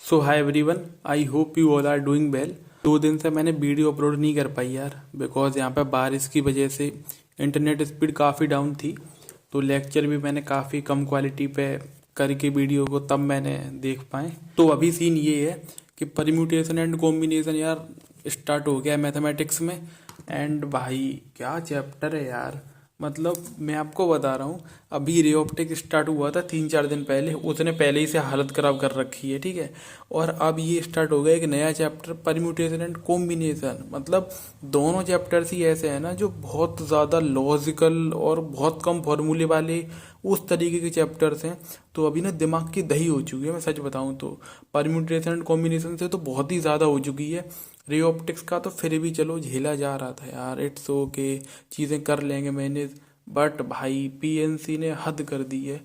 So hi everyone, I hope you all are doing well. 2 दिन से मैंने video upload नहीं कर पाई यार, बिकॉज यहाँ पे बारिश की वजह से इंटरनेट स्पीड काफ़ी डाउन थी। तो लेक्चर भी मैंने काफ़ी कम क्वालिटी पे करके वीडियो को तब मैंने देख पाए। तो अभी सीन ये है कि परम्यूटेशन एंड कॉम्बिनेशन यार स्टार्ट हो गया है मैथमेटिक्स में। एंड भाई क्या चैप्टर है यार, मतलब मैं आपको बता रहा हूँ। अभी रे ऑप्टिक स्टार्ट हुआ था 3-4 दिन पहले, उसने पहले ही से हालत खराब कर रखी है, ठीक है। और अब ये स्टार्ट हो गया एक नया चैप्टर परम्यूटेशन एंड कॉम्बिनेशन। मतलब दोनों चैप्टर्स ही ऐसे हैं ना जो बहुत ज़्यादा लॉजिकल और बहुत कम फॉर्मूले वाले उस तरीके के चैप्टर्स हैं। तो अभी ना दिमाग की दही हो चुकी है, मैं सच बताऊँ तो। परम्यूटेशन एंड कॉम्बिनेशन से तो बहुत ही ज़्यादा हो चुकी है। रे ऑप्टिक्स का तो फिर भी चलो झेला जा रहा था यार, इट्स ओके, चीज़ें कर लेंगे मैनेज। बट भाई पीएनसी ने हद कर दी है।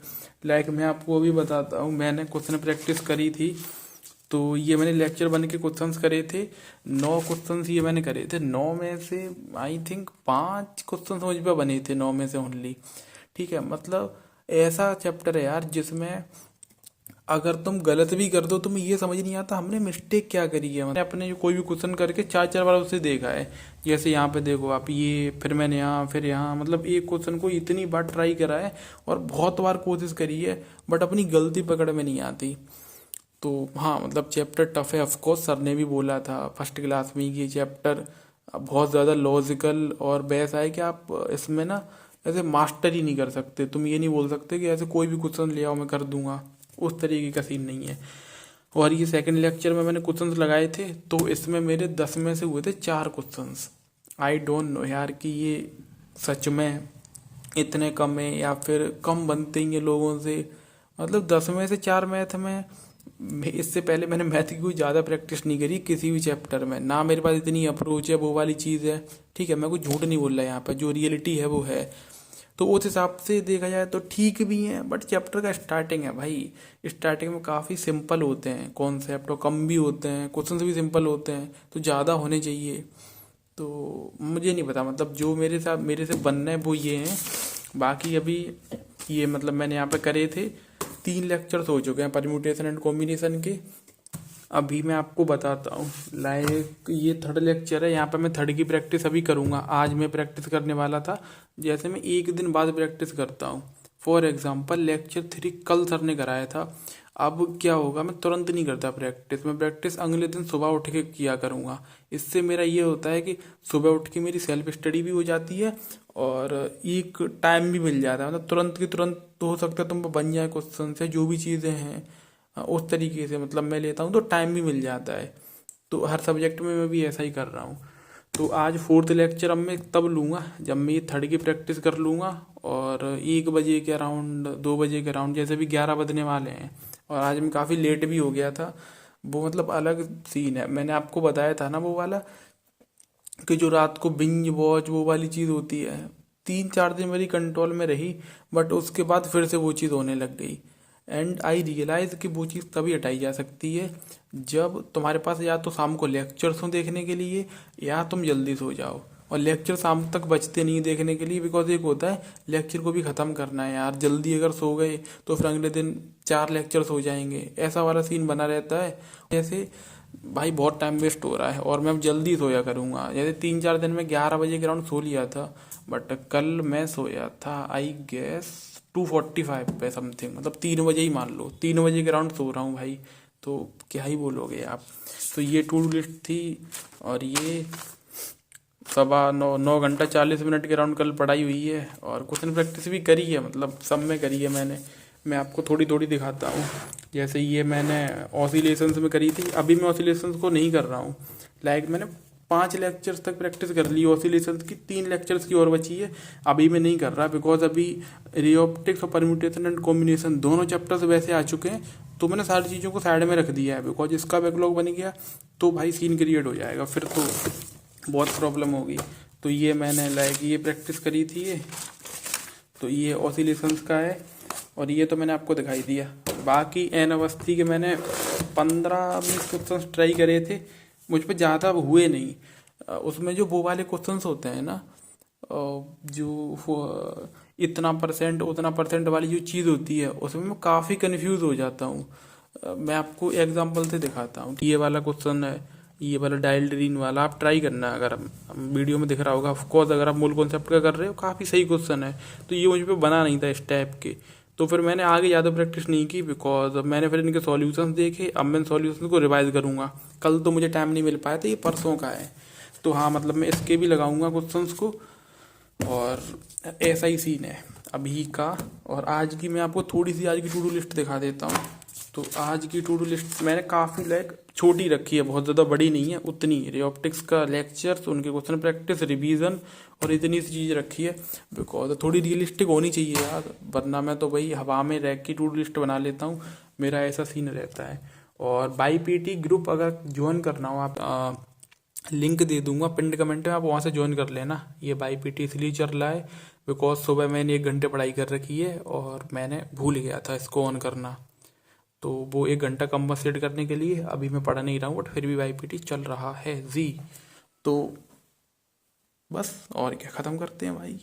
लाइक मैं आपको अभी बताता हूँ, मैंने क्वेश्चन प्रैक्टिस करी थी। तो ये मैंने लेक्चर बन के क्वेश्चंस करे थे। 9 क्वेश्चंस ये मैंने करे थे। 9 में से आई थिंक 5 क्वेश्चन मुझ पे बने थे, 9 में से ओनली। ठीक है, मतलब ऐसा चैप्टर है यार जिसमें अगर तुम गलत भी कर दो तुम्हें ये समझ नहीं आता हमने मिस्टेक क्या करी है। मैंने अपने जो कोई भी क्वेश्चन करके 4-4 बार उसे देखा है। जैसे यहाँ पे देखो आप, ये फिर मैंने यहाँ फिर यहाँ, मतलब एक क्वेश्चन को इतनी बार ट्राई करा है और बहुत बार कोशिश करी है, बट अपनी गलती पकड़ में नहीं आती। तो हाँ, मतलब चैप्टर टफ है। ऑफकोर्स सर ने भी बोला था फर्स्ट क्लास में कि ये चैप्टर बहुत ज़्यादा लॉजिकल और वैसा है कि आप इसमें ना ऐसे मास्टर ही नहीं कर सकते। तुम ये नहीं बोल सकते कि ऐसे कोई भी क्वेश्चन ले आओ मैं कर दूंगा, उस तरीके का सीन नहीं है। और ये सेकंड लेक्चर में मैंने क्वेश्चंस लगाए थे, तो इसमें मेरे 10 में से हुए थे 4 क्वेश्चंस। आई डोंट नो यार कि ये सच में इतने कम है या फिर कम बनते ही हैं लोगों से। मतलब 10 में से 4 मैथ में। इससे पहले मैंने मैथ की कोई ज़्यादा प्रैक्टिस नहीं करी किसी भी चैप्टर में, ना मेरे पास इतनी अप्रोच है वो वाली चीज़ है। ठीक है, मैं कुछ झूठ नहीं बोल रहा यहाँ पर, जो रियलिटी है वो है। तो उस हिसाब से देखा जाए तो ठीक भी है, बट चैप्टर का स्टार्टिंग है भाई। स्टार्टिंग में काफ़ी सिंपल होते हैं कॉन्सेप्ट, और कम भी होते हैं क्वेश्चंस भी सिंपल होते हैं, तो ज़्यादा होने चाहिए। तो मुझे नहीं पता, मतलब जो मेरे से बनना है वो ये हैं। बाकी अभी ये मतलब मैंने यहाँ पे करे थे, 3 लेक्चर्स हो चुके हैं परम्यूटेशन एंड कॉम्बिनेशन के। अभी मैं आपको बताता हूँ, लाइक ये थर्ड लेक्चर है। यहाँ पे मैं थर्ड की प्रैक्टिस अभी करूँगा। आज मैं प्रैक्टिस करने वाला था, जैसे मैं एक दिन बाद प्रैक्टिस करता हूँ। फॉर एग्जांपल लेक्चर 3 कल सर ने कराया था। अब क्या होगा, मैं तुरंत नहीं करता प्रैक्टिस, मैं प्रैक्टिस अगले दिन सुबह उठ के किया करूँगा। इससे मेरा ये होता है कि सुबह उठ के मेरी सेल्फ स्टडी भी हो जाती है और एक टाइम भी मिल जाता है। मतलब तुरंत की तुरंत तो हो सकता है तुम बन जाए क्वेश्चन से जो भी चीज़ें हैं। उस तरीके से मतलब मैं लेता हूँ तो टाइम भी मिल जाता है। तो हर सब्जेक्ट में मैं भी ऐसा ही कर रहा हूँ। तो आज फोर्थ लेक्चर अब मैं तब लूँगा जब मैं ये थर्ड की प्रैक्टिस कर लूँगा। और 1 बजे के अराउंड, 2 बजे के अराउंड, जैसे भी 11 बजने वाले हैं। और आज मैं काफ़ी लेट भी हो गया था। वो मतलब अलग सीन है, मैंने आपको बताया था ना वो वाला, कि जो रात को बिंज वॉच वो वाली चीज़ होती है। 3-4 दिन मेरी कंट्रोल में रही, बट उसके बाद फिर से वो चीज़ होने लग गई। एंड आई रियलाइज कि वो चीज़ तभी हटाई जा सकती है जब तुम्हारे पास या तो शाम को लेक्चर्स हो देखने के लिए, या तुम जल्दी सो जाओ। और लेक्चर शाम तक बचते नहीं देखने के लिए, बिकॉज एक होता है लेक्चर को भी ख़त्म करना है यार। जल्दी अगर सो गए तो फिर अगले दिन 4 लेक्चर्स हो जाएंगे, ऐसा वाला सीन बना रहता है। जैसे भाई बहुत टाइम वेस्ट हो रहा है, और मैं अब जल्दी सोया करूँगा। जैसे 3-4 दिन में 11 बजे के अराउंड सो लिया था, बट कल मैं सोया था आई गेस 2:45 पे समथिंग, मतलब 3 बजे ही मान लो, 3 बजे के अराउंड सो रहा हूँ भाई। तो क्या ही बोलोगे आप। तो ये टू डू लिस्ट थी, और ये 9 घंटा 40 मिनट के अराउंड कल पढ़ाई हुई है। और क्वेश्चन प्रैक्टिस भी करी है, मतलब सब में करी है मैंने। मैं आपको थोड़ी थोड़ी दिखाता हूँ। जैसे ये मैंने ऑसिलेशंस में करी थी, अभी मैं ऑसिलेशंस को नहीं कर रहा हूँ। लाइक मैंने 5 लेक्चर्स तक प्रैक्टिस कर ली ऑसिलेशंस की, 3 लेक्चर्स की और बची है। अभी मैं नहीं कर रहा, बिकॉज अभी रे ऑप्टिक्स और परम्यूटेशन एंड कॉम्बिनेशन दोनों चैप्टर्स वैसे आ चुके हैं। तो मैंने सारी चीज़ों को साइड में रख दिया है, बिकॉज इसका बैकलॉग बन गया तो भाई सीन क्रिएट हो जाएगा, फिर तो बहुत प्रॉब्लम होगी। तो ये मैंने लाइक ये प्रैक्टिस करी थी ये। तो ये ऑसिलेशंस का है, और ये तो मैंने आपको दिखाई दिया। बाकी एन अवस्थी के मैंने 15-20 क्वेश्चन ट्राई करे थे, मुझ पे ज़्यादा हुए नहीं। उसमें जो वो वाले क्वेश्चंस होते हैं ना, इतना परसेंट उतना परसेंट वाली जो चीज़ होती है, उसमें मैं काफ़ी कंफ्यूज हो जाता हूँ। मैं आपको एग्जांपल से दिखाता हूँ। ये वाला क्वेश्चन है, ये वाला डायल्ड रीन वाला आप ट्राई करना। अगर वीडियो में दिख रहा होगा, ऑफकोर्स अगर आप मूल कॉन्सेप्ट का कर रहे हो, काफ़ी सही क्वेश्चन है। तो ये मुझ पे बना नहीं था इस टाइप के, तो फिर मैंने आगे ज़्यादा प्रैक्टिस नहीं की, बिकॉज मैंने फिर इनके सॉल्यूशंस देखे। अब मैं सॉल्यूशंस को रिवाइज करूँगा। कल तो मुझे टाइम नहीं मिल पाया था, ये परसों का है। तो हाँ, मतलब मैं इसके भी लगाऊंगा क्वेश्चंस को। और ऐसा ही सीन है अभी का। और आज की मैं आपको थोड़ी सी आज की टू डू लिस्ट दिखा देता हूँ। तो आज की टू डू लिस्ट मैंने काफ़ी छोटी रखी है, बहुत ज़्यादा बड़ी नहीं है, उतनी रे ऑप्टिक्स का लेक्चर्स, उनके क्वेश्चन प्रैक्टिस, रिवीजन और इतनी सी चीज़ रखी है। बिकॉज थोड़ी रियलिस्टिक होनी चाहिए यार, वरना मैं तो भाई हवा में रह की टू डू लिस्ट बना लेता हूँ, मेरा ऐसा सीन रहता है। और बाई पीटी ग्रुप अगर ज्वाइन करना हो आप, लिंक दे दूंगा पिंड कमेंट में, आप वहाँ से ज्वाइन कर लेना। ये बाई पीटी इसलिए चल रहा है बिकॉज सुबह मैंने 1 घंटे पढ़ाई कर रखी है और मैंने भूल गया था इसको ऑन करना। तो वो 1 घंटा कंपनसेट करने के लिए अभी मैं पढ़ नहीं रहा हूँ, बट फिर भी बाई पीटी चल रहा है जी। तो बस और क्या, ख़त्म करते हैं भाई।